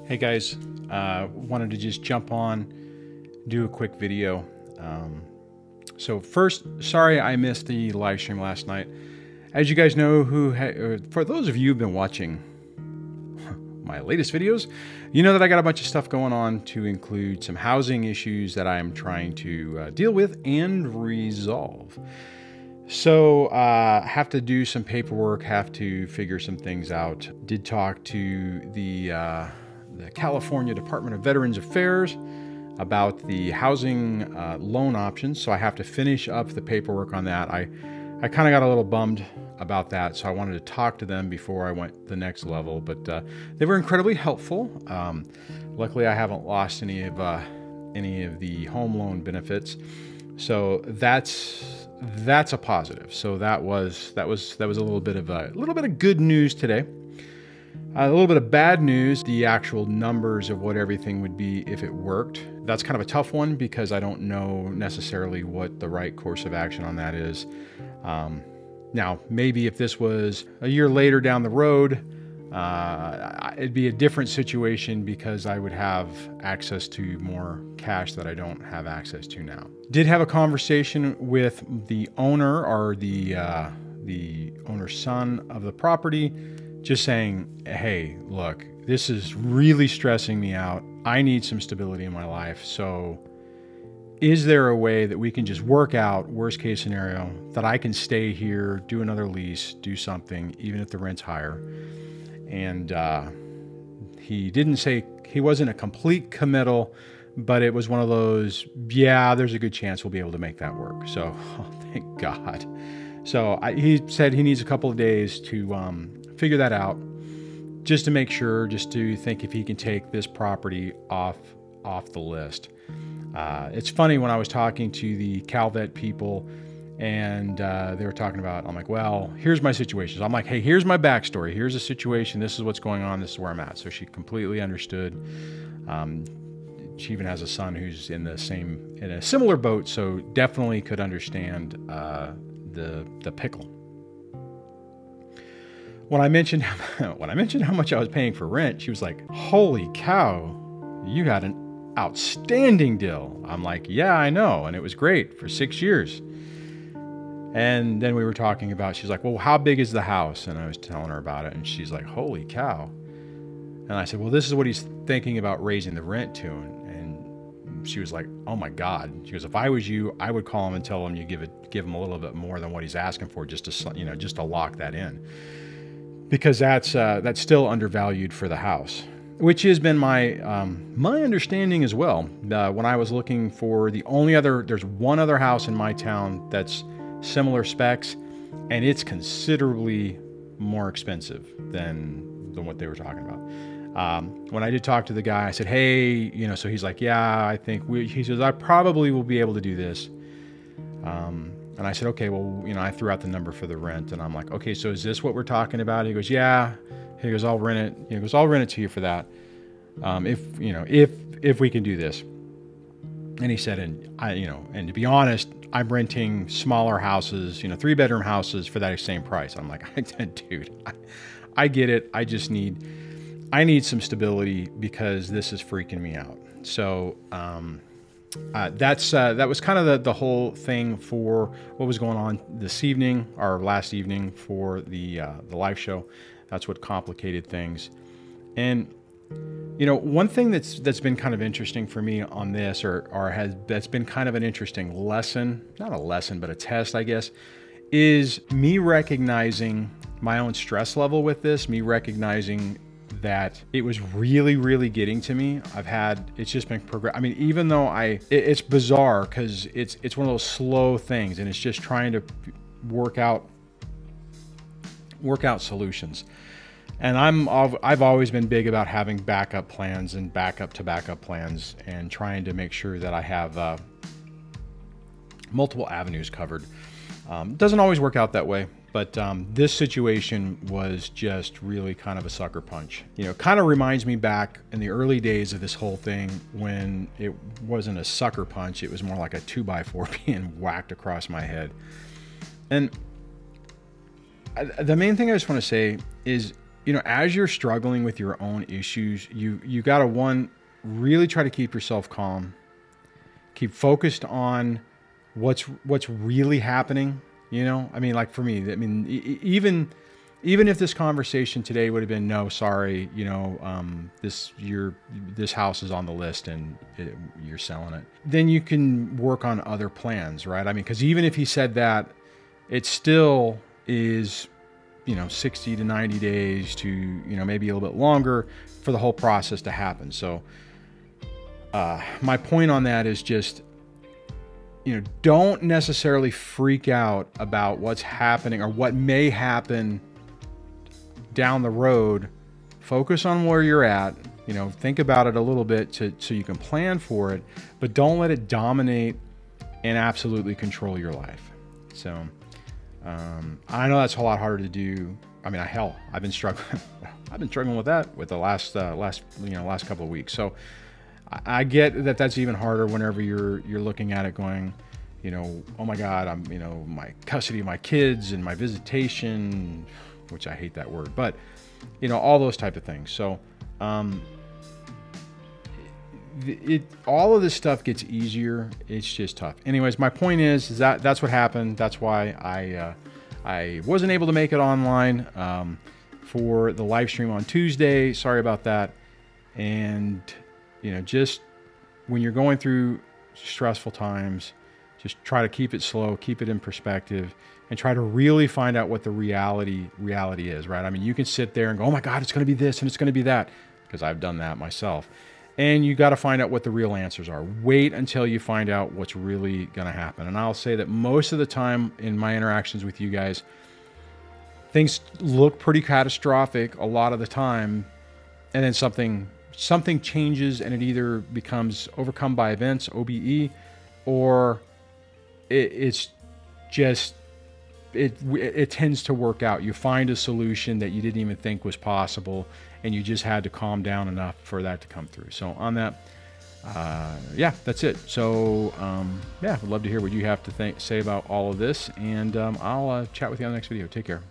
Hey guys, wanted to just jump on, do a quick video. So first, sorry I missed the live stream last night. As you guys know, for those of you who've been watching my latest videos, you know that I got a bunch of stuff going on, to include some housing issues that I'm trying to deal with and resolve. So have to do some paperwork, have to figure some things out. Did talk to the California Department of Veterans Affairs about the housing loan options. So I have to finish up the paperwork on that. I kind of got a little bummed about that, so I wanted to talk to them before I went the next level, but they were incredibly helpful. Luckily, I haven't lost any of the home loan benefits, so that's a positive. So that was a little bit of good news today. A little bit of bad news, the actual numbers of what everything would be if it worked. That's kind of a tough one because I don't know necessarily what the right course of action on that is. Now, maybe if this was a year later down the road, it'd be a different situation because I would have access to more cash that I don't have access to now. Did have a conversation with the owner, or the owner's son of the property, just saying, hey, look, this is really stressing me out. I need some stability in my life. So is there a way that we can just work out, worst case scenario, that I can stay here, do another lease, do something, even if the rent's higher? And he didn't say, he wasn't a complete committal, but it was one of those, yeah, there's a good chance we'll be able to make that work. So, oh, thank God. So he said he needs a couple of days to figure that out, just to make sure, just to think if he can take this property off the list. It's funny, when I was talking to the CalVet people, and they were talking about, I'm like, well, here's my situation. So I'm like, hey, here's my backstory. Here's the situation. This is what's going on. This is where I'm at. So she completely understood. She even has a son who's in a similar boat, so definitely could understand the pickle. When I mentioned how much I was paying for rent, she was like, holy cow, you got an outstanding deal. I'm like, yeah, I know. And it was great for 6 years. And then we were talking about, she's like, well, how big is the house? And I was telling her about it. And she's like, holy cow. And I said, well, this is what he's thinking about raising the rent to. And she was like, oh my God. She goes, if I was you, I would call him and tell him you give him a little bit more than what he's asking for, just to lock that in. Because that's still undervalued for the house, which has been my understanding as well. When I was looking for there's one other house in my town that's similar specs, and it's considerably more expensive than what they were talking about. When I did talk to the guy, I said, hey, so he's like, yeah, I think he says, I probably will be able to do this. And I said, okay, well, I threw out the number for the rent, and I'm like, okay, so is this what we're talking about? He goes, yeah. He goes, I'll rent it. He goes, I'll rent it to you for that. If we can do this. And he said, and to be honest, I'm renting smaller houses, 3-bedroom houses for that same price. I'm like, dude, I get it. I need some stability because this is freaking me out. So, that was kind of the whole thing for what was going on this evening, or last evening, for the live show. That's what complicated things. And one thing that's been kind of interesting for me on this, that's been kind of an interesting lesson, not a lesson, but a test, I guess, is me recognizing my own stress level with this, me recognizing that it was really, really getting to me. It's just been even though it's bizarre because it's one of those slow things, and it's just trying to work out solutions. And I've always been big about having backup plans and backup to backup plans, and trying to make sure that I have multiple avenues covered. Doesn't always work out that way. But this situation was just really kind of a sucker punch. Kind of reminds me back in the early days of this whole thing, when it wasn't a sucker punch, it was more like a 2x4 being whacked across my head. And The main thing I just want to say is, you know, as you're struggling with your own issues, you got to really try to keep yourself calm, keep focused on what's really happening. You know, I mean, like for me, I mean, even if this conversation today would have been, no, sorry, you know, this house is on the list and you're selling it, then you can work on other plans, right? I mean, because even if he said that, it still is, you know, 60 to 90 days to, you know, maybe a little bit longer for the whole process to happen. So my point on that is just, you know, don't necessarily freak out about what's happening or what may happen down the road. Focus on where you're at, you know, think about it a little bit so you can plan for it, but don't let it dominate and absolutely control your life. So I know that's a lot harder to do. I mean, I've been struggling with that with the last couple of weeks. So I get that that's even harder whenever you're looking at it going, you know, oh my God, I'm, you know, my custody of my kids and my visitation, which I hate that word, but you know, all those type of things. So all of this stuff gets easier. It's just tough. Anyways, my point is that that's what happened. That's why I wasn't able to make it online for the live stream on Tuesday. Sorry about that. And you know, just when you're going through stressful times, just try to keep it slow, keep it in perspective, and try to really find out what the reality is, right? I mean, you can sit there and go, oh my God, it's going to be this and it's going to be that, because I've done that myself. And you got to find out what the real answers are. Wait until you find out what's really going to happen. And I'll say that most of the time in my interactions with you guys, things look pretty catastrophic a lot of the time, and then something changes and it either becomes overcome by events, OBE, or it tends to work out. You find a solution that you didn't even think was possible, and you just had to calm down enough for that to come through. So on that, yeah, that's it. So yeah, I'd love to hear what you have to say about all of this, and I'll chat with you on the next video. Take care.